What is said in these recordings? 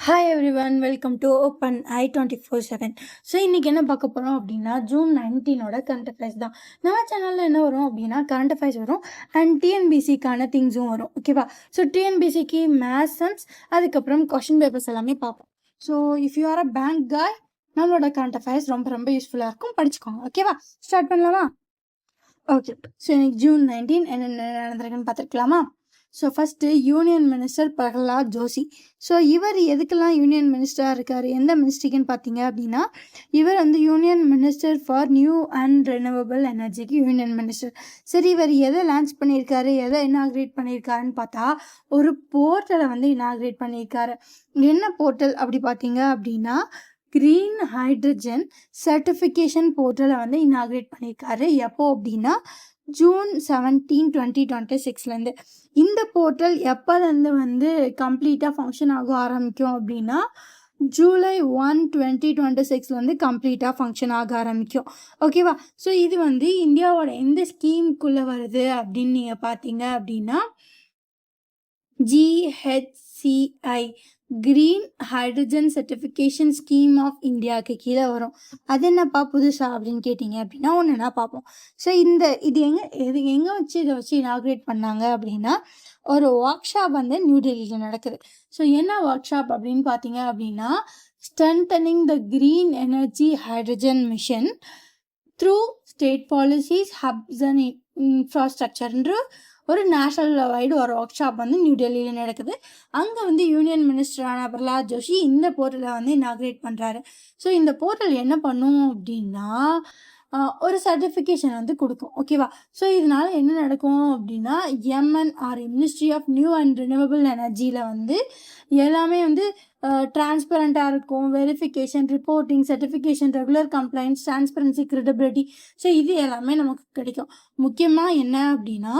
Hi everyone, welcome to open I 24/7. So இன்றைக்கி என்ன பார்க்க போகிறோம் அப்படின்னா, ஜூன் 19 கரண்ட் அஃபேர்ஸ் தான். நம்ம சேனலில் என்ன வரும் அப்படின்னா, கரண்ட் அஃபேர்ஸ் வரும் அண்ட் டிஎன்பிசிக்கான திங்ஸும் வரும். ஓகேவா? ஸோ டிஎன்பிசிக்கு மேத்ஸ் சம்ஸ், அதுக்கப்புறம் கொஷின் பேப்பர்ஸ் எல்லாமே பார்ப்போம். So if you are a bank காய், நம்மளோட கரண்ட் அஃபேர்ஸ் ரொம்ப ரொம்ப யூஸ்ஃபுல்லாக இருக்கும், படிச்சுக்கோங்க. ஓகேவா? ஸ்டார்ட் பண்ணலாமா? ஓகே. ஸோ இன்னைக்கு ஜூன் 19 என்னென்ன நடந்திருக்குன்னு பார்த்துருக்கலாமா? So first union minister Pralhad Joshi. So இவர் எதுக்கெல்லாம் யூனியன் மினிஸ்டராக இருக்கார், எந்த மினிஸ்ட்ரிக்குன்னு பார்த்தீங்க அப்படின்னா, இவர் வந்து union minister for new and renewable எனர்ஜிக்கு யூனியன் மினிஸ்டர். சரி, இவர் எதை லான்ச் பண்ணியிருக்காரு, எதை இனாக்ரேட் பண்ணியிருக்காருன்னு பார்த்தா, ஒரு போர்ட்டலை வந்து இனாக்ரேட் பண்ணியிருக்காரு. என்ன போர்ட்டல் அப்படி பார்த்தீங்க அப்படின்னா, க்ரீன் ஹைட்ரஜன் சர்டிஃபிகேஷன் போர்ட்டலை வந்து இனாக்ரேட் பண்ணியிருக்காரு. எப்போ அப்படின்னா, ஜூன் 17, 2026 இந்த போர்ட்டல் எப்போலேருந்து வந்து கம்ப்ளீட்டாக ஃபங்க்ஷன் ஆக ஆரம்பிக்கும் அப்படின்னா, ஜூலை 1, 2026 கம்ப்ளீட்டாக ஃபங்க்ஷன் ஆக ஆரம்பிக்கும். ஓகேவா? ஸோ இது வந்து இந்தியாவோட எந்த ஸ்கீமுக்குள்ளே வருது அப்படின்னு நீங்கள் பார்த்தீங்க அப்படின்னா, GHCI green hydrogen certification scheme of இந்தியாவுக்கு கீழே வரும். அது என்னப்பா புதுசாக அப்படின்னு கேட்டிங்க அப்படின்னா, ஒன்றுனா பார்ப்போம். ஸோ இது எங்கே வச்சு இதை வச்சு இனாக்ரேட் பண்ணாங்க அப்படின்னா, ஒரு ஒர்க் ஷாப் வந்து நியூ டெல்லியில் நடக்குது. ஸோ என்ன ஒர்க் ஷாப் அப்படின்னு பார்த்தீங்க அப்படின்னா, strengthening the green energy hydrogen mission through state policies hubs and இன்ஃப்ராஸ்ட்ரக்சர்ன்ற ஒரு நேஷனல் வைடு ஒரு ஒர்க் ஷாப் வந்து நியூ டெல்லியில் நடக்குது. அங்கே வந்து யூனியன் மினிஸ்டரான பிரகலாத் ஜோஷி இந்த போர்ட்டலை வந்து இனாக்ரேட் பண்ணுறாரு. ஸோ இந்த போர்ட்டல் என்ன பண்ணும் அப்படின்னா, ஒரு சர்டிஃபிகேஷன் வந்து கொடுக்கும். ஓகேவா? ஸோ இதனால என்ன நடக்கும் அப்படின்னா, MNRE ministry of new and renewable எனர்ஜியில் வந்து எல்லாமே வந்து டிரான்ஸ்பரண்ட்டாக இருக்கும். Verification, reporting, certification, regular complaints, transparency, credibility. So இது எல்லாமே நமக்கு கிடைக்கும். முக்கியமாக என்ன அப்படின்னா,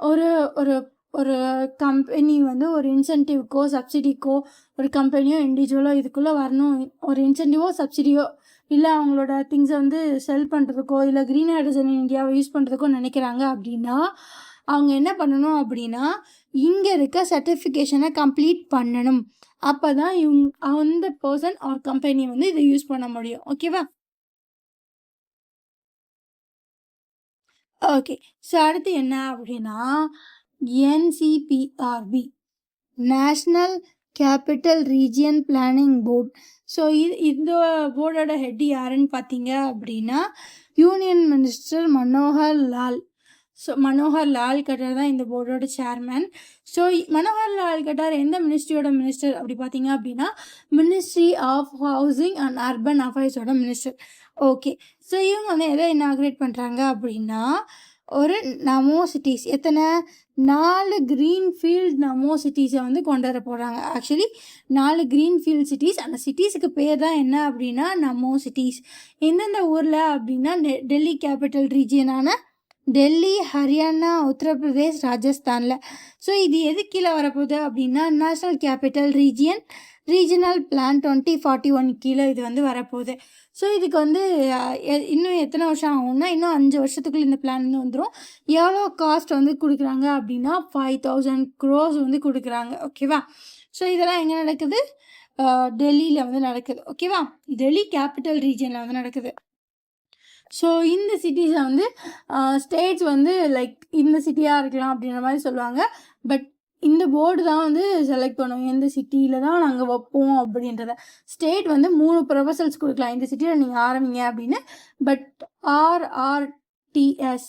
ஒரு ஒரு ஒரு கம்பெனி வந்து ஒரு இன்சென்டிவ்க்கோ சப்சிடிக்கோ, ஒரு கம்பெனியோ இண்டிவிஜுவலோ இதுக்குள்ளே வரணும், ஒரு இன்சென்டிவோ சப்சிடியோ இல்லை அவங்களோட திங்ஸை வந்து செல் பண்ணுறதுக்கோ இல்லை க்ரீன் ஹைட்ரஜன் இந்தியாவை யூஸ் பண்ணுறதுக்கோ நினைக்கிறாங்க அப்படின்னா, அவங்க என்ன பண்ணணும் அப்படின்னா, இங்கே இருக்க சர்டிஃபிகேஷனை கம்ப்ளீட் பண்ணணும். அப்போ தான் அந்த பர்சன் ஆர் கம்பெனி வந்து இதை யூஸ் பண்ண முடியும். ஓகேவா? ஓகே. ஸோ அடுத்து என்ன அப்படின்னா, NCPRB national capital region planning board. So இந்த போர்டோட ஹெட் யாருன்னு பார்த்தீங்க அப்படின்னா, union minister Manohar Lal. So Manohar Lal Khattar தான் இந்த போர்டோட சேர்மேன். ஸோ மனோகர் லால் கட்டார் எந்த மினிஸ்ட்ரியோட மினிஸ்டர் அப்படி பார்த்தீங்க அப்படின்னா, ministry of housing and urban அஃபேர்ஸோட மினிஸ்டர். ஓகே. ஸோ இவங்க வந்து எதை இனாக்ரேட் பண்ணுறாங்க அப்படின்னா, ஒரு நமோ சிட்டிஸ், எத்தனை 4 க்ரீன்ஃபீல்ட் நமோ சிட்டிஸை வந்து கொண்டு வர போகிறாங்க. Actually 4 Greenfield cities. அந்த சிட்டிஸுக்கு பேர் தான் என்ன அப்படின்னா நமோ சிட்டிஸ். எந்தெந்த ஊரில் அப்படின்னா, டெல்லி கேபிட்டல் ரீஜியனான டெல்லி, ஹரியானா, உத்தரப்பிரதேஷ், ராஜஸ்தானில். ஸோ இது எது கீழே வரப்போகுது அப்படின்னா, நேஷ்னல் கேபிட்டல் ரீஜனல் பிளான் 2041 கீழே இது வந்து வரப்போகுது. ஸோ இதுக்கு வந்து இன்னும் எத்தனை வருஷம் ஆகும்னா, இன்னும் 5 வருஷத்துக்குள்ள இந்த பிளான் வந்து வந்துடும். எவ்வளோ காஸ்ட் வந்து கொடுக்குறாங்க அப்படின்னா, 5000 crores வந்து கொடுக்குறாங்க. ஓகேவா? ஸோ இதெல்லாம் எங்கே நடக்குது? டெல்லியில் வந்து நடக்குது. ஓகேவா? டெல்லி கேபிட்டல் ரீஜனில் வந்து நடக்குது. ஸோ இந்த சிட்டிஸை வந்து ஸ்டேட்ஸ் வந்து லைக் இந்த சிட்டியாக இருக்கலாம் அப்படின்ற மாதிரி சொல்லுவாங்க. பட் இந்த போர்டு தான் வந்து செலக்ட் பண்ணுவோம், எந்த சிட்டியில் தான் நாங்கள் வைப்போம் அப்படின்றத. ஸ்டேட் வந்து 3 ப்ரொபோசல்ஸ் கொடுக்கலாம், இந்த சிட்டியில் நீங்கள் ஆரம்பிங்க அப்படின்னு. But RRTS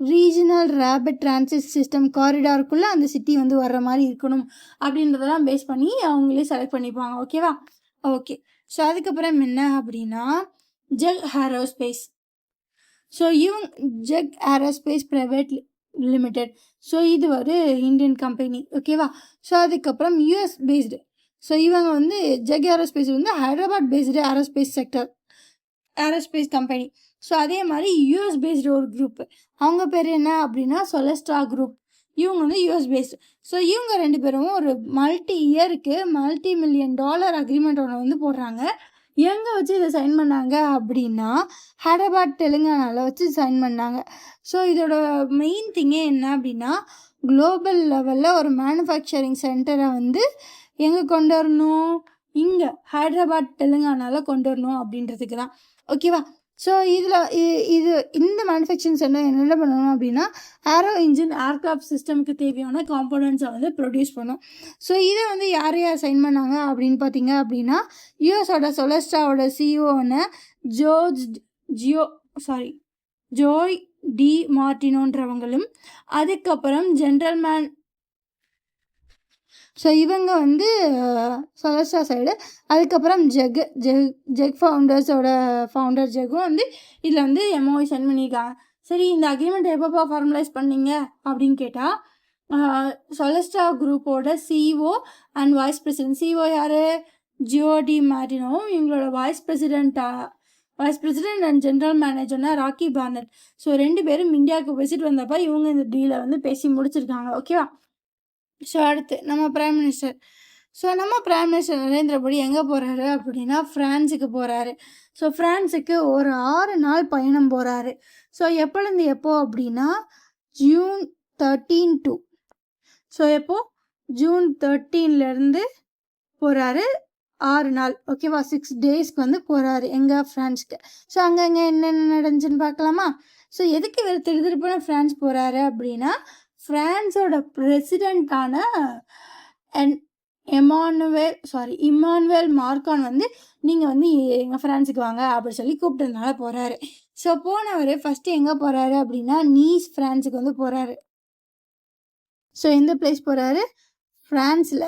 regional rapid transit system காரிடாருக்குள்ளே அந்த சிட்டி வந்து வர்ற மாதிரி இருக்கணும் அப்படின்றதெல்லாம் பேஸ் பண்ணி அவங்களே செலக்ட் பண்ணிப்பாங்க. ஓகேவா? ஓகே. ஸோ அதுக்கப்புறம் என்ன அப்படின்னா, ஜெக் ஏரோஸ்பேஸ். ஸோ ஜெக் ஏரோஸ்பேஸ் ப்ரைவேட் லிமிடெட். ஸோ இது ஒரு இந்தியன் கம்பெனி. ஓகேவா? ஸோ அதுக்கப்புறம் US பேஸ்டு. ஸோ இவங்க வந்து ஜெக் ஏரோஸ்பேஸ் வந்து Hyderabad based aerospace company. So அதே மாதிரி US பேஸ்டு ஒரு குரூப், அவங்க பேர் என்ன அப்படின்னா சொலஸ்ட்ரா குரூப். இவங்க வந்து US பேஸ்டு. ஸோ இவங்க 2 பேரும் ஒரு மல்டி-இயருக்கு $multi-million அக்ரிமெண்ட் ஒன்று வந்து போடுறாங்க. எங்கே வச்சு இதை சைன் பண்ணாங்க அப்படின்னா, ஹைதராபாத், தெலுங்கானாவில் வச்சு சைன் பண்ணாங்க. ஸோ இதோட மெயின் திங்கே என்ன அப்படின்னா, குளோபல் லெவலில் ஒரு மேனுஃபேக்சரிங் சென்டரை வந்து எங்கே கொண்டு வரணும், இங்கே ஹைதராபாத் தெலுங்கானாவில் கொண்டு வரணும் அப்படின்றதுக்கு தான். ஓகேவா? ஸோ இதில் இந்த மேனுஃபேக்சரிங் சென்டர் என்ன பண்ணணும் அப்படின்னா ஏரோ இன்ஜின் ஏர்க்ராஃப்ட் சிஸ்டமுக்கு தேவையான காம்போனன்ட்ஸை வந்து ப்ரொடியூஸ் பண்ணும். ஸோ இதை வந்து யார் சைன் பண்ணாங்க அப்படின்னு பார்த்தீங்க அப்படின்னா யூஎஸோட சொலஸ்டாவோட சிஇஓன்னு ஜோய் டி மார்டினோன்றவங்களும், அதுக்கப்புறம் ஜென்ரல் ஸோ இவங்க வந்து சொலஸ்டா சைடு, அதுக்கப்புறம் ஜெக் ஃபவுண்டர் ஜெக்கும் வந்து இதில் வந்து எம்ஓஐ சென்ட் பண்ணியிருக்காங்க. சரி, இந்த அக்ரிமெண்ட் எப்பப்போ ஃபார்மலைஸ் பண்ணீங்க அப்படின்னு கேட்டால் சொலஸ்டா குரூப்போட CEO and vice president. CEO யார்? ஜியோடி மார்டினோவும், இவங்களோட வைஸ் பிரசிடென்ட் அண்ட் ஜென்ரல் மேனேஜர்னா ராக்கி பார்னட். ஸோ 2 பேரும் இந்தியாவுக்கு விசிட் வந்தப்போ இவங்க இந்த டீலை வந்து பேசி முடிச்சிருக்காங்க. ஓகேவா? ஸோ அடுத்து நம்ம பிரைம் மினிஸ்டர். ஸோ நம்ம பிரைம் மினிஸ்டர் நரேந்திர மோடி எங்கே போகிறாரு அப்படின்னா ஃப்ரான்ஸுக்கு போகிறாரு. ஸோ ஃப்ரான்ஸுக்கு ஒரு 6 நாள் பயணம் போகிறாரு. ஸோ எப்போலேருந்து எப்போ அப்படின்னா ஜூன் 13 ஸோ எப்போது ஜூன் 13 போகிறாரு. 6 நாள். ஓகேவா? 6 டேஸ்க்கு வந்து போகிறாரு எங்கே? ஃப்ரான்ஸ்க்கு. ஸோ அங்கே என்னென்ன நடந்துச்சுன்னு பார்க்கலாமா? ஸோ எதுக்கு இவர் திருப்பி ஃப்ரான்ஸ் போகிறாரு அப்படின்னா ஃப்ரான்ஸோட பிரசிடெண்ட்டான இமானுவேல் மார்கான் வந்து நீங்கள் வந்து எங்கள் ஃப்ரான்ஸுக்கு வாங்க அப்படின்னு சொல்லி கூப்பிட்டதுனால போகிறாரு. ஸோ போனவர் ஃபஸ்ட்டு எங்கே போகிறாரு அப்படின்னா நீஸ் ஃப்ரான்ஸுக்கு வந்து போகிறாரு. ஸோ எந்த பிளேஸ் போகிறாரு? ஃப்ரான்ஸில்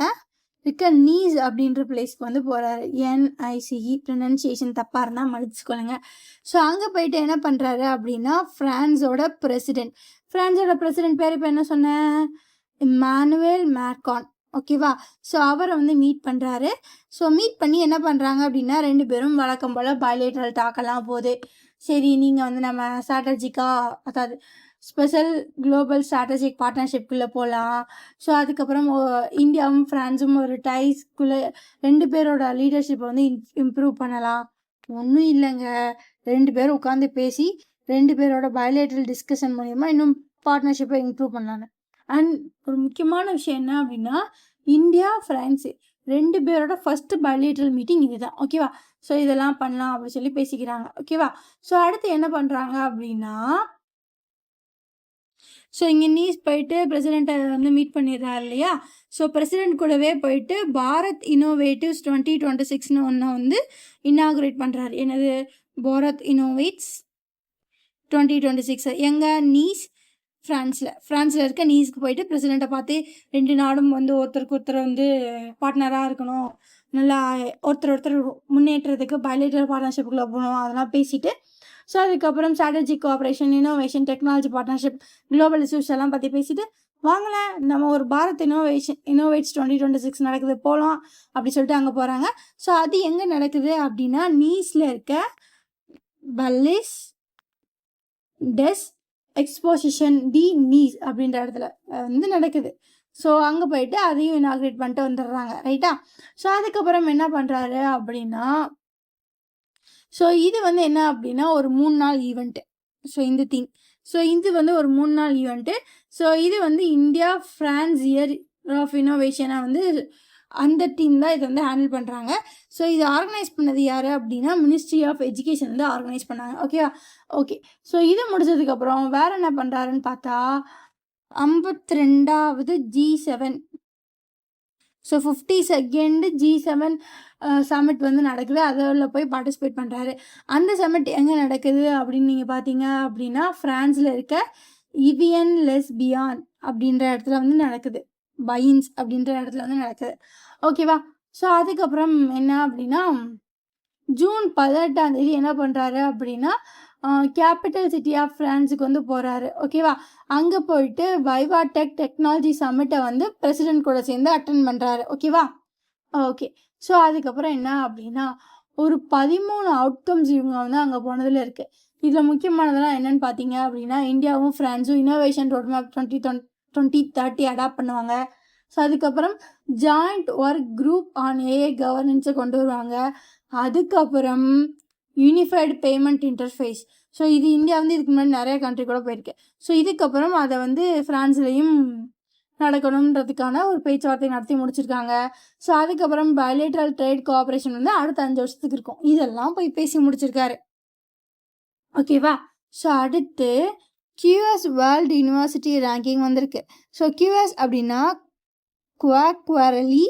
இருக்க நீஸ் அப்படின்ற பிளேஸ்க்கு வந்து போகிறாரு. NICE ப்ரொனன்சியேஷன் தப்பாக இருந்தால் மன்னிச்சுக்கொள்ளுங்க. ஸோ அங்கே போயிட்டு என்ன பண்ணுறாரு அப்படின்னா ஃப்ரான்ஸோட பிரசிடென்ட் பேர் இப்போ என்ன சொன்னேன்? Emmanuel Macron. ஓகேவா? ஸோ அவரை வந்து மீட் பண்ணுறாரு. ஸோ மீட் பண்ணி என்ன பண்ணுறாங்க அப்படின்னா 2 பேரும் வழக்கம் போல் பைலேட்ரல் டாக்கெல்லாம் போகுது. சரி, நீங்கள் வந்து நம்ம ஸ்ட்ராட்டஜிக்காக, அதாவது ஸ்பெஷல் குளோபல் ஸ்ட்ராட்டஜிக் பார்ட்னர்ஷிப்குள்ளே போகலாம். ஸோ அதுக்கப்புறம் இந்தியாவும் ஃப்ரான்ஸும் ஒரு டைஸ்குள்ளே 2 பேரோட லீடர்ஷிப்பை வந்து இம்ப்ரூவ் பண்ணலாம். ஒன்றும் இல்லைங்க, 2 பேரும் உட்காந்து பேசி 2 பேரோட பைலேட்ரல் டிஸ்கஷன் மூலயமா இன்னும் பார்ட்னர்ஷிப்பை இம்ப்ரூவ் பண்ணலான்னு. அண்ட் ஒரு முக்கியமான விஷயம் என்ன அப்படின்னா இந்தியா ஃப்ரான்ஸு 2 பேரோட ஃபஸ்ட்டு பைலேட்ரல் மீட்டிங் இதுதான். ஓகேவா? ஸோ இதெல்லாம் பண்ணலாம் அப்படின்னு சொல்லி பேசிக்கிறாங்க. ஓகேவா? ஸோ அடுத்து என்ன பண்ணுறாங்க அப்படின்னா ஸோ இங்கே நீஸ் போயிட்டு பிரசிடெண்ட்டை வந்து மீட் பண்ணிடுறாரு இல்லையா? ஸோ பிரசிடெண்ட் கூடவே போயிட்டு பாரத் இன்னோவேட்டிவ்ஸ் 2026 ஒன்று வந்து இன்னாகுரேட் பண்ணுறாரு. என்னது? பாரத் இன்னோவேட்ஸ் 2026 எங்கே? நீஸ் ஃப்ரான்ஸில் இருக்க நீஸ்க்கு போயிட்டு பிரசிடெண்ட்டை பார்த்து 2 நாடும் வந்து ஒருத்தருக்கு ஒருத்தர் வந்து பார்ட்னராக இருக்கணும், நல்லா ஒருத்தர் முன்னேற்றத்துக்கு பைலேட்டரல் பார்ட்னர்ஷிப்புக்குள்ளே போகணும், அதெல்லாம் பேசிட்டு ஸோ அதுக்கப்புறம் strategic cooperation, innovation, technology partnership, global issues எல்லாம் பற்றி பேசிட்டு வாங்கலேன் நம்ம ஒரு பாரத் இன்னோவேட்ஸ் 2026 நடக்குது போகலாம் அப்படி சொல்லிட்டு அங்கே போகிறாங்க. ஸோ அது எங்கே நடக்குது அப்படின்னா நீஸில் இருக்க பல்லிஸ் டெஸ் எக்ஸ்போசிஷன் டி நீஸ் அப்படின்ற இடத்துல வந்து நடக்குது. ஸோ அங்கே போயிட்டு அதையும் இனாக்ரேட் பண்ணிட்டு வந்துடுறாங்க. ரைட்டா? ஸோ அதுக்கப்புறம் என்ன பண்ணுறாரு அப்படின்னா ஸோ இது வந்து என்ன அப்படின்னா ஒரு 3 நாள் ஈவெண்ட்டு. ஸோ இது வந்து ஒரு 3 நாள் ஈவெண்ட்டு. ஸோ இது வந்து இந்தியா ஃப்ரான்ஸ் இயர் ஆஃப் இன்னோவேஷனை வந்து அந்த டீம் தான் இதை வந்து ஹேண்டில் பண்ணுறாங்க. ஸோ இதை ஆர்கனைஸ் பண்ணது யார் அப்படின்னா மினிஸ்ட்ரி ஆஃப் எஜுகேஷன் வந்து ஆர்கனைஸ் பண்ணாங்க. ஓகே. ஸோ இது முடிச்சதுக்கப்புறம் வேறு என்ன பண்ணுறாருன்னு பார்த்தா 52வது G7 so 52nd G7 submit வந்து நடக்குது. அதில் போய் பார்ட்டிசிபேட் பண்ணுறாரு. அந்த சமிட் எங்கே நடக்குது அப்படின்னு நீங்கள் பார்த்தீங்க அப்படின்னா ஃப்ரான்ஸில் இருக்க இவியன் லெஸ் பியான் அப்படின்ற இடத்துல வந்து நடக்குது. பைன்ஸ் அப்படின்ற இடத்துல வந்து நடக்குது. ஓகேவா? ஸோ அதுக்கப்புறம் என்ன அப்படின்னா ஜூன் 18 என்ன பண்ணுறாரு அப்படின்னா கேபிட்டல் சிட்டி ஆஃப் ஃப்ரான்ஸுக்கு வந்து போகிறாரு. ஓகேவா? அங்கே போயிட்டு வைவா டெக்னாலஜி சமிட்டை வந்து பிரசிடென்ட் கூட சேர்ந்து அட்டன் பண்ணுறாரு. ஓகே. ஸோ அதுக்கப்புறம் என்ன அப்படின்னா ஒரு 13 அவுட்கம்ஸ் இவங்க வந்து அங்கே போனதில் இருக்குது. இதில் முக்கியமானதெல்லாம் என்னென்னு பார்த்தீங்க அப்படின்னா இந்தியாவும் ஃப்ரான்ஸும் இன்னோவேஷன் ரோட் மேப் 2030 அடாப்ட் பண்ணுவாங்க. ஸோ அதுக்கப்புறம் joint work group on AI கவர்னன்ஸை கொண்டு வருவாங்க. அதுக்கப்புறம் யூனிஃபைடு பேமெண்ட் இன்டர்ஃபேஸ். ஸோ இது இந்தியா வந்து இதுக்கு முன்னாடி நிறைய கண்ட்ரி கூட போயிருக்கு. ஸோ இதுக்கப்புறம் அதை வந்து ஃப்ரான்ஸ்லேயும் நடக்கணுன்றதுக்கான ஒரு பேச்சுவார்த்தை நடத்தி முடிச்சிருக்காங்க. ஸோ அதுக்கப்புறம் பைலேட்ரல் ட்ரேட் கோஆப்ரேஷன் வந்து அடுத்த 5 வருஷத்துக்கு இருக்கும். இதெல்லாம் போய் பேசி முடிச்சிருக்காரு. ஓகேவா? ஸோ அடுத்து QS வேர்ல்டு யூனிவர்சிட்டி ரேங்கிங் வந்திருக்கு. ஸோ QS அப்படின்னா குவாக்வரலி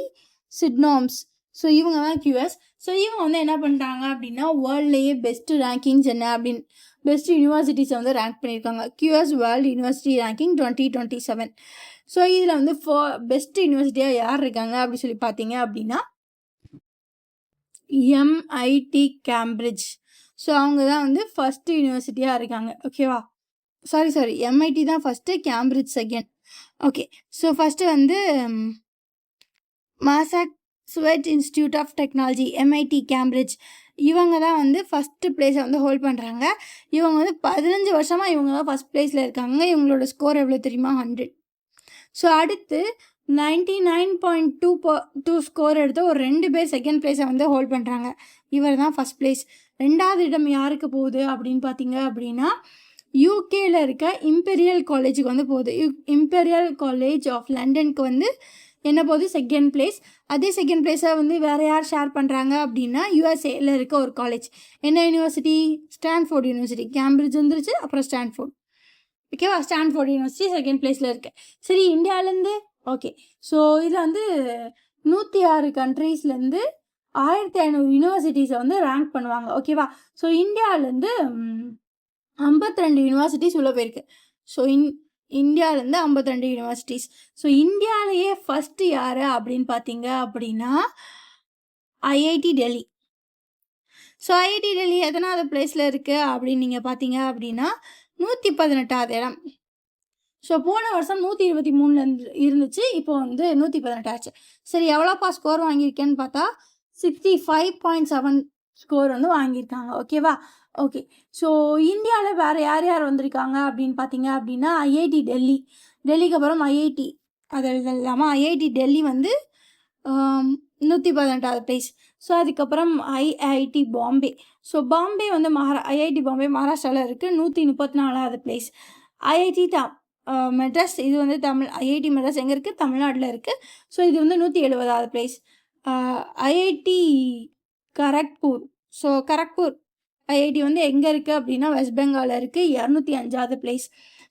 சிட்னாம்ஸ். ஸோ இவங்க தான் QS. ஸோ இவங்க வந்து என்ன பண்ணிட்டாங்க அப்படின்னா வேர்ல்ட்லேயே பெஸ்ட்டு ரேங்கிங்ஸ் என்ன அப்படின்னு பெஸ்ட் யூனிவர்சிட்டிஸை வந்து ரேங்க் பண்ணியிருக்காங்க. QS world university ranking 2027. So இதில் வந்து பெஸ்ட் யூனிவர்சிட்டியாக யார் இருக்காங்க அப்படி சொல்லி பார்த்தீங்க அப்படின்னா MIT கேம்பிரிட்ஜ். ஸோ அவங்க தான் வந்து ஃபஸ்ட்டு யூனிவர்சிட்டியாக இருக்காங்க. ஓகேவா? சாரி MIT தான் first, Cambridge second. Okay. So first வந்து Massachusetts institute of technology MIT Cambridge இவங்க தான் வந்து ஃபஸ்ட்டு ப்ளேஸை வந்து ஹோல்ட் பண்ணுறாங்க. இவங்க வந்து 15 வருஷமாக இவங்க தான் ஃபஸ்ட் ப்ளேஸில் இருக்காங்க. இவங்களோட ஸ்கோர் எவ்வளோ தெரியுமா? 100. ஸோ அடுத்து 99.2 ஸ்கோர் எடுத்து ஒரு 2 பேர் செகண்ட் ப்ளேஸை வந்து ஹோல்ட் பண்ணுறாங்க. இவர் தான் ஃபஸ்ட் ப்ளேஸ். 2வது இடம் யாருக்கு போகுது அப்படின்னு பார்த்தீங்க அப்படின்னா யூகேயில் இருக்க இம்பீரியல் காலேஜுக்கு வந்து போகுது. இம்பீரியல் காலேஜ் ஆஃப் லண்டனுக்கு வந்து என்ன போகுது? Second place. அதே செகண்ட் ப்ளேஸை வந்து வேறு யார் ஷேர் பண்ணுறாங்க அப்படின்னா USA இருக்க ஒரு காலேஜ். என்ன யூனிவர்சிட்டி? Stanford university. கேம்பிரிட்ஜ் வந்துருச்சு, அப்புறம் ஸ்டான்ஃபோர்ட். ஓகேவா? ஸ்டான்ஃபோர்ட் யூனிவர்சிட்டி செகண்ட் ப்ளேஸில் இருக்கு. சரி, இந்தியாவிலேருந்து ஓகே. ஸோ இதில் வந்து 106 கண்ட்ரீஸ்லேருந்து 1500 யூனிவர்சிட்டிஸை வந்து ரேங்க் பண்ணுவாங்க. ஓகேவா? ஸோ இந்தியாவிலேருந்து 52 யூனிவர்சிட்டிஸ் உள்ள போயிருக்கு. ஸோ இந்தியாவிலேருந்து 52 யூனிவர்சிட்டிஸ். ஸோ இந்தியாவிலேயே ஃபஸ்ட்டு யார் அப்படின்னு பார்த்தீங்க அப்படின்னா IIT Delhi. So IIT Delhi எத்தனாவது பிளேஸில் இருக்குது அப்படின்னு நீங்கள் பார்த்தீங்க அப்படின்னா 118வது இடம். ஸோ போன வருஷம் 123 இருந்துச்சு, இப்போ வந்து 118 ஆச்சு. சரி, எவ்வளோப்பா ஸ்கோர் வாங்கியிருக்கேன்னு பார்த்தா 65.7 ஸ்கோர் வந்து வாங்கியிருக்காங்க. ஓகேவா? ஓகே. ஸோ இந்தியாவில் வேறு யார் யார் வந்திருக்காங்க அப்படின்னு பார்த்தீங்க அப்படின்னா IIT டெல்லிக்கு அப்புறம் IIT அது இல்லாமல் IIT டெல்லி வந்து 118வது பிளேஸ். ஸோ அதுக்கப்புறம் IIT பாம்பே. ஸோ பாம்பே வந்து IIT பாம்பே மகாராஷ்டிராவில் இருக்குது, 134வது பிளேஸ். IIT மெட்ராஸ், இது வந்து IIT மெட்ராஸ் எங்கே இருக்குது? தமிழ்நாட்டில் இருக்குது. ஸோ இது வந்து 170வது place. IIT Kharagpur. So Kharagpur IIT வந்து எங்கே இருக்குது அப்படின்னா வெஸ்ட் பெங்காலில் இருக்குது, 205வது பிளேஸ்.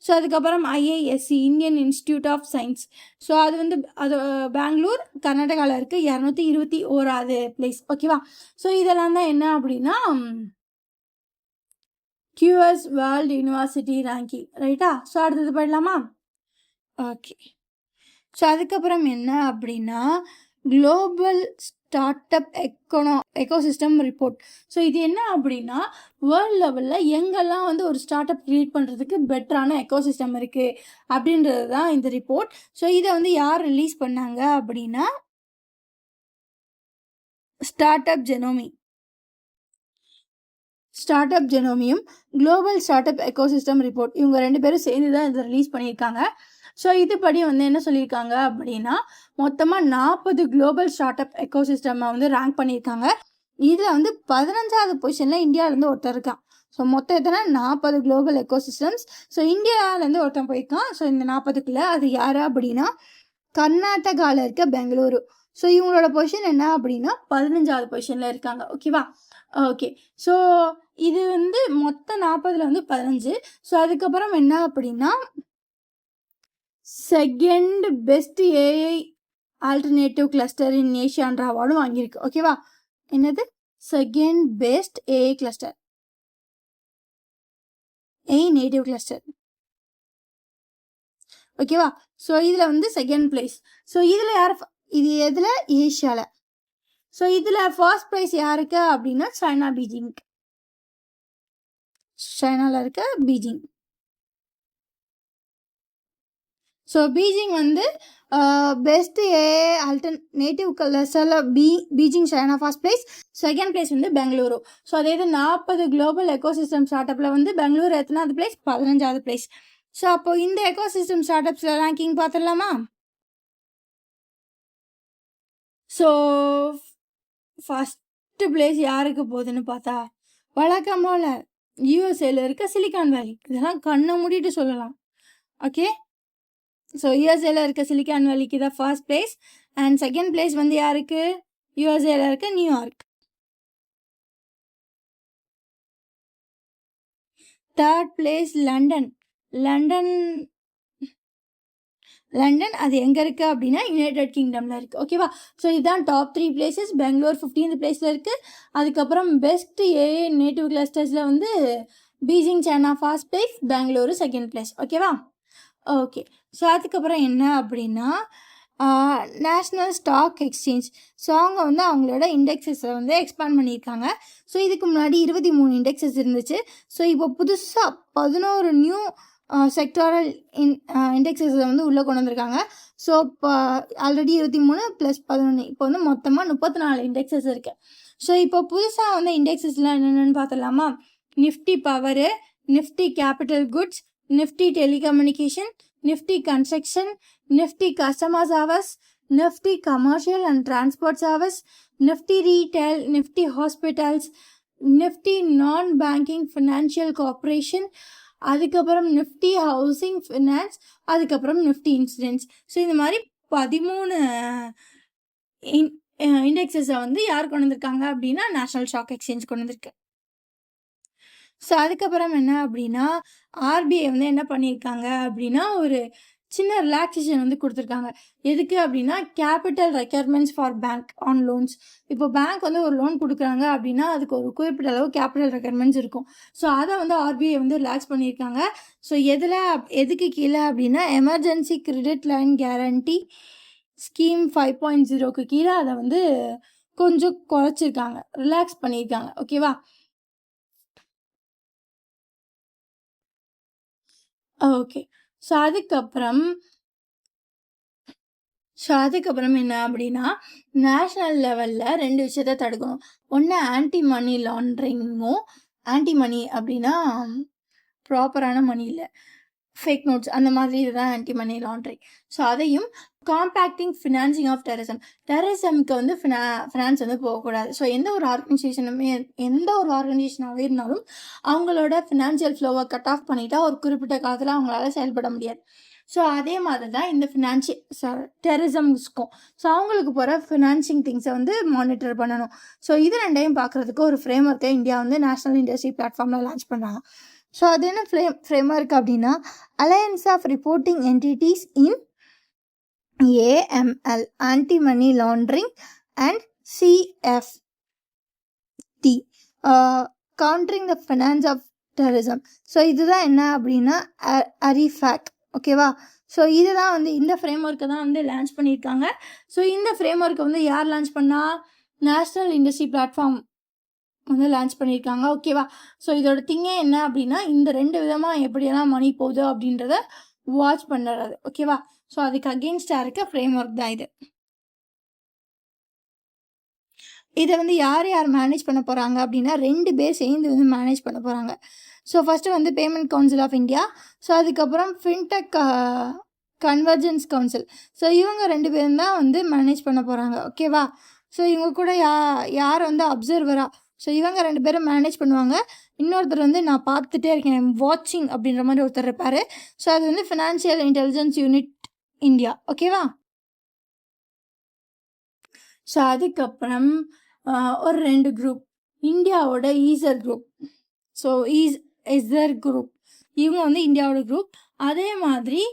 ஸோ அதுக்கப்புறம் IISc Indian institute of science. So அது வந்து பெங்களூர் கர்நாடகாவில் இருக்குது, 221வது பிளேஸ். ஓகேவா? ஸோ இதெல்லாம் தான் என்ன அப்படின்னா QS வேர்ல்டு யூனிவர்சிட்டி ரேங்கிங். ரைட்டா? ஸோ அடுத்தது போயிடலாமா? ஓகே. ஸோ அதுக்கப்புறம் என்ன அப்படின்னா global start up ecosystem report. So இது என்ன அப்படின்னா வேர்ல்டு லெவலில் எங்கெல்லாம் வந்து ஒரு ஸ்டார்ட் அப் க்ரியேட் பண்ணுறதுக்கு பெட்டரான எக்கோசிஸ்டம் இருக்குது அப்படின்றது தான் இந்த ரிப்போர்ட். ஸோ இதை வந்து யார் ரிலீஸ் பண்ணாங்க அப்படின்னா ஸ்டார்ட் அப் ஜெனோமியும் global start up ecosystem report, இவங்க 2 பேரும் சேர்ந்து தான் இதை ரிலீஸ் பண்ணியிருக்காங்க. ஸோ இதுபடி வந்து என்ன சொல்லியிருக்காங்க அப்படின்னா மொத்தமாக 40 குளோபல் ஸ்டார்ட் அப் எக்கோசிஸ்டமை வந்து ரேங்க் பண்ணியிருக்காங்க. இதில் வந்து 15வது பொசிஷனில் இந்தியாவிலேருந்து ஒருத்தர் இருக்கான். ஸோ மொத்தம் எத்தனை? 40 குளோபல் எக்கோசிஸ்டம்ஸ். ஸோ இந்தியாவிலேருந்து ஒருத்தன் போயிருக்கான். ஸோ இந்த 40க்குள்ளே அது யார் அப்படின்னா கர்நாடகாவில் இருக்க பெங்களூரு. ஸோ இவங்களோட பொசிஷன் என்ன அப்படின்னா 15வது பொசிஷனில் இருக்காங்க. ஓகேவா? ஓகே. ஸோ இது வந்து மொத்தம் 40ல் வந்து 15. ஸோ அதுக்கப்புறம் என்ன அப்படின்னா second best AI alternative cluster in ஏஷியான்ற அவார்டும் வாங்கியிருக்கு. ஓகேவா? என்னது? Second best AI cluster, AI native cluster. ஓகேவா? ஸோ இதில் வந்து செகண்ட் பிளேஸ். ஸோ இதில் யார்? இது எதில்? ஏஷியாவில். ஸோ இதில் ஃபர்ஸ்ட் ப்ரைஸ் யாருக்கு அப்படின்னா சைனாவில் இருக்க பீஜிங். ஸோ பீஜிங் வந்து பெஸ்ட் AI ஆல்டர்னேட்டிவ் கிளஸ்டரில் Beijing China first place, second place வந்து பெங்களூரு. ஸோ அதே இது 40 குளோபல் எக்கோசிஸ்டம் ஸ்டார்ட் அப்பில் வந்து பெங்களூரு எத்தனாவது பிளேஸ்? 15வது பிளேஸ். ஸோ அப்போ இந்த எக்கோசிஸ்டம் ஸ்டார்ட் அப்ஸில் ரேங்கிங் பார்த்துடலாமா? ஸோ ஃபஸ்ட்டு பிளேஸ் யாருக்கு போகுதுன்னு பார்த்தா வழக்கம் போல் USA இருக்க சிலிக்கான் வேலி. இதெல்லாம் கண்ணை மூடிட்டு சொல்லலாம். ஓகே. ஸோ யூஎஸ்ஏல இருக்க சிலிக்கான் வேலிக்கு தான் first place. And second place வந்து யாருக்கு? யூஎஸ்ஏல இருக்க New York. Third place London. London அது எங்கே இருக்குது அப்படின்னா யுனைடெட் கிங்டமில் இருக்குது. ஓகேவா? ஸோ இதுதான் டாப் 3 பிளேசஸ். பெங்களூர் 15th பிளேஸில் இருக்குது. அதுக்கப்புறம் பெஸ்ட் ஏஏ நேட்டிவ் கிளஸ்டர்ஸில் வந்து Beijing China first place, Bengaluru second place. ஓகேவா? ஓகே. ஸோ அதுக்கப்புறம் என்ன அப்படின்னா நேஷ்னல் ஸ்டாக் எக்ஸ்சேஞ்ச். ஸோ அவங்க வந்து அவங்களோட இண்டெக்ஸஸை வந்து எக்ஸ்பேண்ட் பண்ணியிருக்காங்க. ஸோ இதுக்கு முன்னாடி 23 இண்டெக்ஸஸ் இருந்துச்சு. ஸோ இப்போ புதுசாக 11 நியூ செக்டாரல் இண்டெக்ஸஸை வந்து உள்ளே கொண்டு வந்திருக்காங்க. ஸோ இப்போ ஆல்ரெடி 23 + 11 இப்போ வந்து மொத்தமாக 34 இண்டெக்ஸஸ் இருக்குது. ஸோ இப்போ புதுசாக வந்து இண்டெக்ஸஸ்லாம் என்னென்னு பார்த்துடலாமா? Nifty power, Nifty capital goods, Nifty telecommunication, Nifty construction, Nifty customer service, Nifty commercial and transport service, Nifty retail, Nifty hospitals, Nifty நான் பேங்கிங் ஃபினான்ஷியல் கார்பரேஷன், அதுக்கப்புறம் நிஃப்டி ஹவுசிங் ஃபினான்ஸ், அதுக்கப்புறம் நிஃப்டி இன்சூரன்ஸ். ஸோ இந்த மாதிரி 13 இண்டெக்ஸஸை வந்து யார் கொண்டு வந்திருக்காங்க அப்படின்னா நேஷ்னல் ஸ்டாக் எக்ஸ்சேஞ்ச் கொண்டு வந்திருக்கு. ஸோ அதுக்கப்புறம் என்ன அப்படின்னா ஆர்பிஐ வந்து என்ன பண்ணியிருக்காங்க அப்படின்னா ஒரு சின்ன ரிலாக்ஸேஷன் வந்து கொடுத்துருக்காங்க. எதுக்கு அப்படின்னா capital requirements for bank on loans. இப்போ பேங்க் வந்து ஒரு லோன் கொடுக்குறாங்க அப்படின்னா அதுக்கு ஒரு குறிப்பிட்ட அளவு கேபிட்டல் ரெக்யர்மெண்ட்ஸ் இருக்கும். ஸோ அதை வந்து ஆர்பிஐ வந்து ரிலாக்ஸ் பண்ணியிருக்காங்க. ஸோ எதுக்கு கீழே அப்படின்னா emergency credit line guarantee scheme 5.0க்கு கீழே அதை வந்து கொஞ்சம் குறைச்சிருக்காங்க, ரிலாக்ஸ் பண்ணியிருக்காங்க. ஓகேவா? ஓகே. ஸோ அதுக்கப்புறம் என்ன அப்படின்னா நேஷ்னல் லெவலில் 2 விஷயத்த தடுக்கணும். ஒன்று ஆன்டி மணி லாண்ட்ரிங்கும், ஆன்டி மணி அப்படின்னா ப்ராப்பரான மணி இல்லை, ஃபேக் நோட்ஸ் அந்த மாதிரி இதுதான் ஆன்டி மணி லாண்ட்ரிங். ஸோ அதையும் காம்பேக்டிங் ஃபினான்சிங் ஆஃப் டெரரிசம்க்கு வந்து ஃபினான்ஸ் வந்து போகக்கூடாது. ஸோ எந்த ஒரு ஆர்கனைசேஷனாகவே இருந்தாலும் அவங்களோட ஃபினான்ஷியல் ஃப்ளோவை கட் ஆஃப் பண்ணிட்டா ஒரு குறிப்பிட்ட காலத்தில் அவங்களால செயல்பட முடியாது. ஸோ அதே மாதிரி தான் இந்த டெரரிசம்ஸ்க்கும். ஸோ அவங்களுக்கு போகிற ஃபினான்சிங் திங்ஸை வந்து மானிட்டர் பண்ணணும். ஸோ இது ரெண்டையும் பார்க்குறதுக்கு ஒரு ஃப்ரேம் ஒர்க்கை இந்தியா வந்து நேஷ்னல் இண்டஸ்ட்ரி பிளாட்ஃபார்மில் லான்ச் பண்ணுறாங்க. ஸோ அது என்ன ஃப்ரேம் ஒர்க் அப்படின்னா alliance of reporting entities in AML, anti money laundering, and CFT, countering the finance of terrorism. So இதுதான் என்ன அப்படின்னா அரிஃபேக். ஓகேவா? ஸோ இதுதான் வந்து இந்த ஃப்ரேம் ஒர்க்கை தான் வந்து லான்ச் பண்ணியிருக்காங்க. ஸோ இந்த ஃப்ரேம் ஒர்க்கை வந்து யார் லான்ச் பண்ணால் நேஷ்னல் இண்டஸ்ட்ரி பிளாட்ஃபார்ம் வந்து லான்ச் பண்ணியிருக்காங்க. ஓகேவா? ஸோ இதோட திங்கே என்ன அப்படின்னா இந்த 2 விதமாக எப்படியெல்லாம் மணி போகுது அப்படின்றத வாட்ச் பண்ணுறது. ஓகேவா? ஸோ அதுக்கு அகெயின்ஸ்டாக இருக்க ஃப்ரேம் ஒர்க் தான் இது. இதை வந்து யார் மேனேஜ் பண்ண போகிறாங்க அப்படின்னா 2 பேர் சேர்ந்து வந்து மேனேஜ் பண்ண போகிறாங்க. ஸோ ஃபஸ்ட்டு வந்து payment council of India, so அதுக்கப்புறம் ஃபின்டெக் கன்வர்ஜென்ஸ் கவுன்சில். ஸோ இவங்க 2 பேரும் தான் வந்து மேனேஜ் பண்ண போகிறாங்க. ஓகேவா? ஸோ இவங்க கூட யார் வந்து அப்சர்வராக, ஸோ இவங்க 2 பேரும் மேனேஜ் பண்ணுவாங்க. இன்னொருத்தர் வந்து நான் பார்த்துட்டே இருக்கேன், வாட்சிங் அப்படின்ற மாதிரி ஒருத்தர் இருப்பார். ஸோ அது வந்து ஃபினான்ஷியல் இன்டெலிஜென்ஸ் யூனிட் இந்தியா. ஓகேவா? ஸோ அதுக்கப்புறம் ஒரு 2 குரூப், இந்தியாவோட ஈசர் குரூப். ஸோ ஈசர் குரூப் இவங்க வந்து இந்தியாவோட குரூப். அதே மாதிரி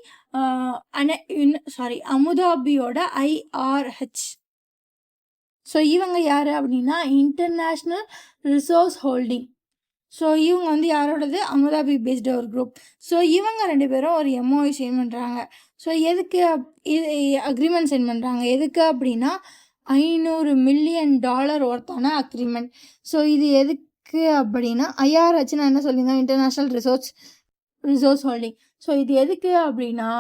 அமுதாபியோட ஐஆர்ஹெச். ஸோ இவங்க யார் அப்படின்னா இன்டர்நேஷ்னல் ரிசோர்ஸ் ஹோல்டிங். ஸோ இவங்க வந்து யாரோடது அமுதாபி பேஸ்டு ஒரு குரூப். ஸோ இவங்க 2 பேரும் ஒரு எம்ஓஐ சைன் பண்ணுறாங்க. ஸோ எதுக்கு இது அக்ரிமெண்ட் சைன் பண்ணுறாங்க? எதுக்கு அப்படின்னா $500 மில்லியன் ஒர்த்தான அக்ரிமெண்ட். ஸோ இது எதுக்கு அப்படின்னா ஐஆர்ஹெச் நான் என்ன சொல்லியிருந்தேன், இன்டர்நேஷ்னல் ரிசோர்ஸ் ஹோல்டிங். ஸோ இது எதுக்கு அப்படின்னா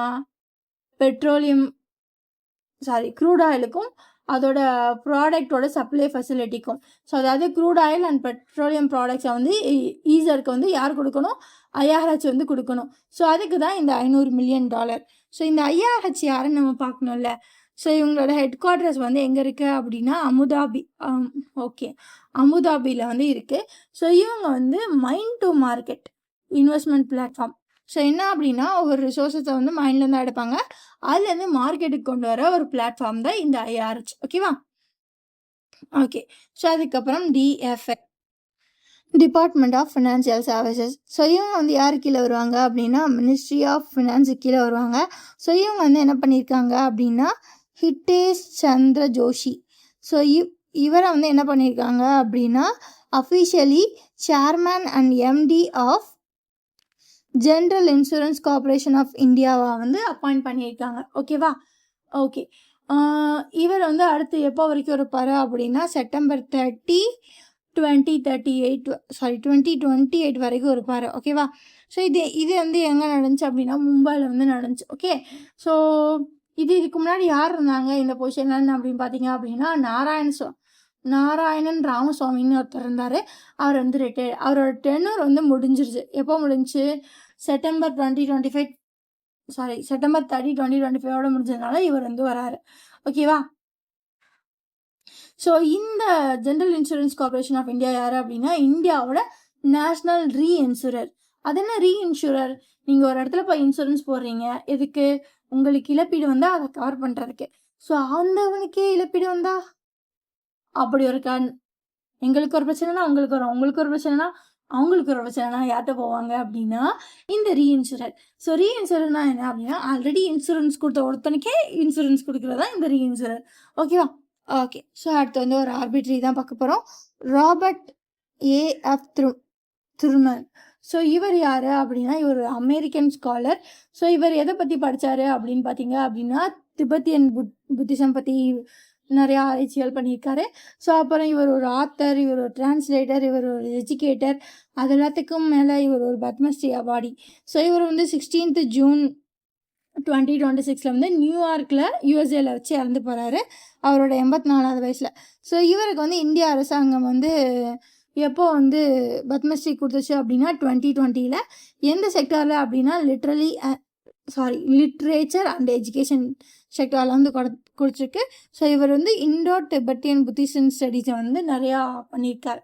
க்ரூட் ஆயிலுக்கும் அதோட ப்ராடக்டோட சப்ளை ஃபெசிலிட்டிக்கும். ஸோ அதாவது க்ரூட் ஆயில் அண்ட் பெட்ரோலியம் ப்ராடக்ட்ஸை வந்து ஈசருக்கு வந்து யார் கொடுக்கணும்? ஐஆர்ஹெச் வந்து கொடுக்கணும். ஸோ அதுக்கு தான் இந்த $500 மில்லியன். ஸோ இந்த ஐஆர்ஹெச் யாருன்னு நம்ம பார்க்கணும்ல. ஸோ இவங்களோட ஹெட் குவார்ட்டர்ஸ் வந்து எங்கே இருக்குது அப்படின்னா அமுதாபியில் வந்து இருக்குது. ஸோ இவங்க வந்து mind to market investment platform. So என்ன அப்படின்னா ஒரு ரிசோர்ஸஸை வந்து மைண்ட்லேருந்து எடுப்பாங்க, அதுலேருந்து மார்க்கெட்டுக்கு கொண்டு வர ஒரு பிளாட்ஃபார்ம் தான் இந்த IRH. ஓகேவா? ஓகே. ஸோ அதுக்கப்புறம் DFI, department of financial services. So இவங்க வந்து யார் கீழே வருவாங்க அப்படின்னா மினிஸ்ட்ரி ஆஃப் ஃபினான்ஸுக்கு கீழே வருவாங்க. ஸோ இவங்க வந்து என்ன பண்ணியிருக்காங்க அப்படின்னா ஹிட்டேஷ் சந்திர ஜோஷி. ஸோ இவரை வந்து என்ன பண்ணியிருக்காங்க அப்படின்னா officially chairman and MD of general insurance corporation of இந்தியாவை வந்து அப்பாயிண்ட் பண்ணியிருக்காங்க. ஓகேவா? ஓகே. இவர் வந்து அடுத்து எப்போ வரைக்கும் இருப்பார் அப்படின்னா செப்டம்பர் 30, 2028 வரைக்கும் இருப்பார். ஓகேவா? ஸோ இது வந்து எங்கே நடந்துச்சு அப்படின்னா மும்பையில் வந்து நடந்துச்சு. ஓகே. ஸோ இதுக்கு முன்னாடி யார் இருந்தாங்க இந்த பொசிஷன்ல அப்படின்னு பார்த்தீங்க அப்படின்னா நாராயணன் ராமசுவாமின்னு ஒருத்தர் இருந்தார். அவர் வந்து ரிட்டையர்ட். அவரோட டென்யூர் வந்து முடிஞ்சிருச்சு. எப்போ முடிஞ்சு? செப்டம்பர் 30, 2025 முடிஞ்சதுனால இவர் வந்து வராரு. ஓகேவா? ஸோ இந்த general insurance corporation of India யார் அப்படின்னா இந்தியாவோட நேஷ்னல் ரீஇன்சூரர். அது என்ன ரீஇன்சூரர்? நீங்கள் ஒரு இடத்துல போய் இன்சூரன்ஸ் போடுறீங்க, எதுக்கு? உங்களுக்கு இழப்பீடு வந்தால் அதை கவர் பண்ணுறதுக்கு. ஸோ அந்தவனுக்கே இழப்பீடு வந்தா அப்படி ஒரு எங்களுக்கு ஒரு பிரச்சனைனா உங்களுக்கு வரும், உங்களுக்கு ஒரு பிரச்சனைனா அவங்களுக்கு ஒரு பிரச்சனைனா யார்கிட்ட போவாங்க அப்படின்னா இந்த ரீஇன்சூரர். ஸோ ரீஇன்சூரர்னா என்ன அப்படின்னா ஆல்ரெடி இன்சூரன்ஸ் கொடுத்த ஒருத்தனுக்கே இன்சூரன்ஸ் கொடுக்குறது தான் இந்த ரீஇன்சூரர். ஓகேவா? ஓகே. ஸோ அடுத்து வந்து ஒரு ஆர்பிட்ரி தான் பார்க்க போகிறோம். Robert A.F. துர்மன். ஸோ இவர் யார் அப்படின்னா இவர் அமெரிக்கன் ஸ்காலர். ஸோ இவர் எதை பற்றி படித்தார் அப்படின்னு பார்த்தீங்க அப்படின்னா திபெத்தியன் புத்திசம் பற்றி நிறையா ஆராய்ச்சிகள் பண்ணியிருக்காரு. ஸோ அப்புறம் இவர் ஒரு ஆத்தர், இவர் ஒரு டிரான்ஸ்லேட்டர், இவர் ஒரு எஜுகேட்டர், அது எல்லாத்துக்கும் மேலே இவர் ஒரு பத்மஸ்ரீ அவார்டி. ஸோ இவர் வந்து 16th June 2026 வந்து நியூயார்க்கில் USA வச்சு இறந்து போகிறாரு அவரோட 84வது வயசில். ஸோ இவருக்கு வந்து இந்திய அரசாங்கம் வந்து எப்போ வந்து பத்மஸ்ரீ கொடுத்துச்சு அப்படின்னா 2020 எந்த செக்டாரில் அப்படின்னா லிட்ரேச்சர் அண்ட் எஜுகேஷன் செக்டாரில் வந்து கொடுத்துருக்கு. ஸோ இவர் வந்து இண்டோ டிபெட்டியன் புத்திசம் ஸ்டடீஸை வந்து நிறையா பண்ணியிருக்காரு.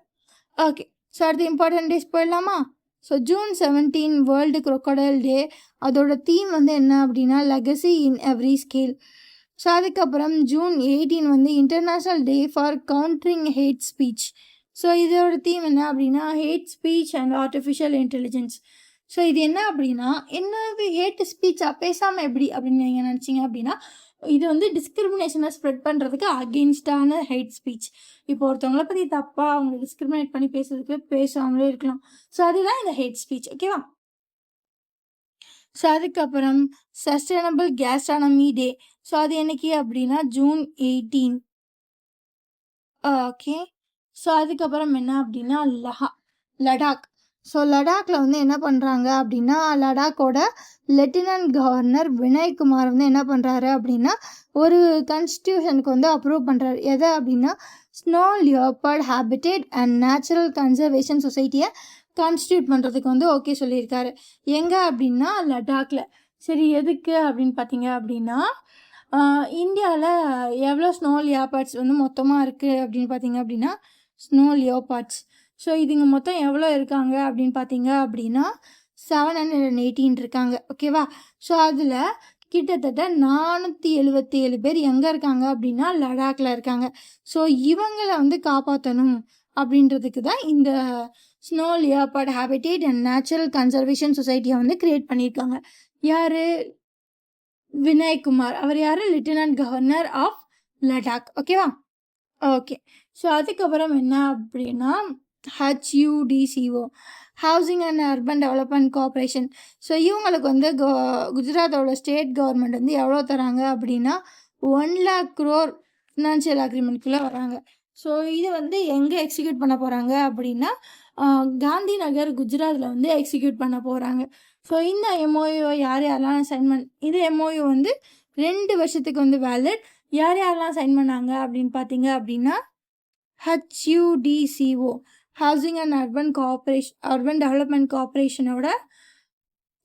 ஓகே. ஸோ அடுத்து இம்பார்ட்டன்ட் டேஸ் போயிடலாமா? ஸோ June 17 வேர்ல்டு crocodile டே. அதோட தீம் வந்து என்ன அப்படின்னா legacy in every scale. So அதுக்கப்புறம் June 18 வந்து international day for countering hate speech. So இதோட தீம் என்ன அப்படின்னா hate speech and artificial intelligence. So இது என்ன அப்படின்னா என்னது ஹேட் ஸ்பீச்சா, பேசாமல் எப்படி அப்படின்னு நீங்கள் நினச்சிங்க அப்படின்னா இது வந்து டிஸ்கிரிமினேஷனை ஸ்ப்ரெட் பண்ணுறதுக்கு அகெயின்ஸ்டான ஹேட் ஸ்பீச். இப்போ ஒருத்தவங்கள பற்றி தப்பாக அவங்க டிஸ்கிரிமினேட் பண்ணி பேசுறதுக்கு பேசாமலே இருக்கலாம். ஸோ அதுதான் இந்த ஹேட் ஸ்பீச். ஓகேவா? ஸோ அதுக்கப்புறம் சஸ்டைனபிள் கேஸ்ட்ரானமி டே. ஸோ அது என்னைக்கு அப்படின்னா June 18. ஓகே. ஸோ அதுக்கப்புறம் என்ன அப்படின்னா லடாக். ஸோ லடாக்கில் வந்து என்ன பண்ணுறாங்க அப்படின்னா லடாக்கோட லெப்டினன்ட் கவர்னர் வினய் குமார் வந்து என்ன பண்ணுறாரு அப்படின்னா ஒரு கான்ஸ்டியூஷனுக்கு வந்து அப்ரூவ் பண்ணுறாரு. எதை அப்படின்னா snow leopard habitat and natural conservation சொசைட்டியை கான்ஸ்டியூட் பண்ணுறதுக்கு வந்து ஓகே சொல்லியிருக்காரு. எங்கே அப்படின்னா லடாக்கில். சரி, எதுக்கு அப்படின்னு பார்த்தீங்க அப்படின்னா இந்தியாவில் எவ்வளோ ஸ்னோ லியோபார்ட்ஸ் வந்து மொத்தமாக இருக்குது அப்படின்னு பார்த்தீங்க அப்படின்னா ஸ்னோ லியோபார்ட்ஸ். ஸோ இதுங்க மொத்தம் எவ்வளோ இருக்காங்க அப்படின்னு பார்த்தீங்க அப்படின்னா 718 இருக்காங்க. ஓகேவா? ஸோ அதில் கிட்டத்தட்ட 477 பேர் எங்கே இருக்காங்க அப்படின்னா லடாக்கில் இருக்காங்க. ஸோ இவங்களை வந்து காப்பாற்றணும் அப்படின்றதுக்கு தான் இந்த snow leopard habitat and natural conservation சொசைட்டியை வந்து கிரியேட் பண்ணியிருக்காங்க. யார்? வினய் குமார். அவர் யார்? Lieutenant governor of Ladakh. ஓகேவா? ஓகே. ஸோ அதுக்கப்புறம் என்ன அப்படின்னா HUDCO, housing and urban development corporation. So இவங்களுக்கு வந்து குஜராத்தோட ஸ்டேட் கவர்மெண்ட் வந்து எவ்வளோ தராங்க அப்படின்னா 1 lakh crore ஃபினான்ஷியல் அக்ரிமெண்ட்குள்ளே வராங்க. ஸோ இது வந்து எங்கே எக்ஸிக்யூட் பண்ண போகிறாங்க அப்படின்னா காந்தி நகர் குஜராத்தில் வந்து எக்ஸிக்யூட் பண்ண போகிறாங்க. ஸோ இந்த MOU யாரெல்லாம் சைன் இது MOU வந்து 2 வருஷத்துக்கு வந்து வேலிட். யாரெல்லாம் சைன் பண்ணாங்க அப்படின்னு பார்த்தீங்க அப்படின்னா HUDCO, housing and urban development கார்பரேஷனோட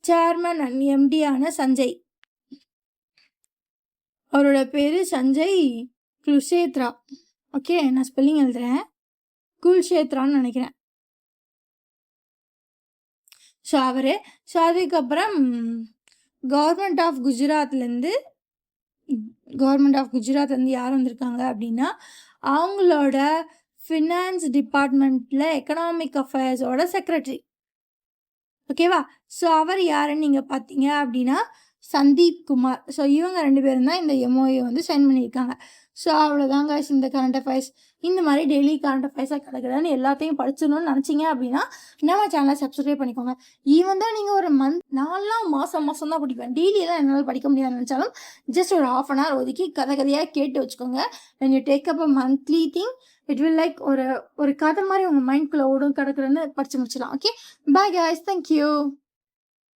சேர்மன் அண்ட் MD சஞ்சய். அவரோட பேர் சஞ்சய் குல்ஷேத்ரா. ஓகே, நான் ஸ்பெல்லிங் எழுதுகிறேன், குல்ஷேத்ரான்னு நினைக்கிறேன். ஸோ அவர். ஸோ அதுக்கப்புறம் கவர்மெண்ட் ஆஃப் குஜராத்லேருந்து யார் வந்திருக்காங்க அப்படின்னா அவங்களோட ஃபினான்ஸ் டிபார்ட்மெண்ட்டில் எக்கனாமிக் அஃபேர்ஸோட செக்ரட்டரி. ஓகேவா? ஸோ அவர் யாருன்னு நீங்கள் பார்த்தீங்க அப்படின்னா சந்தீப் குமார். ஸோ இவங்க 2 பேரும் தான் இந்த எம்ஓஏ வந்து சைன் பண்ணியிருக்காங்க. ஸோ அவ்வளோதாங்க இந்த கரண்ட் அஃபேர்ஸ். இந்த மாதிரி டெய்லி கரண்ட் அஃபேர்ஸாக கிடக்குதுன்னு எல்லாத்தையும் படிச்சிடணும்னு நினச்சிங்க அப்படின்னா நம்ம சேனலை சப்ஸ்கிரைப் பண்ணிக்கோங்க. ஈவன் தான் நீங்கள் ஒரு நான்லாம் மாதம் தான் படிப்பேன், டெய்லியெல்லாம் என்னால் படிக்க முடியாதுன்னு நினச்சாலும் ஜஸ்ட் ஒரு 1/2 hour ஒதுக்கி கதையாக கேட்டு வச்சுக்கோங்க. when you take up a monthly thing, it will like ஒரு கதை மாதிரி உங்கள் மைண்ட்குள்ளே ஓடும் கிடக்குறன்னு படித்து முடிச்சிடலாம். Okay, bye guys, thank you.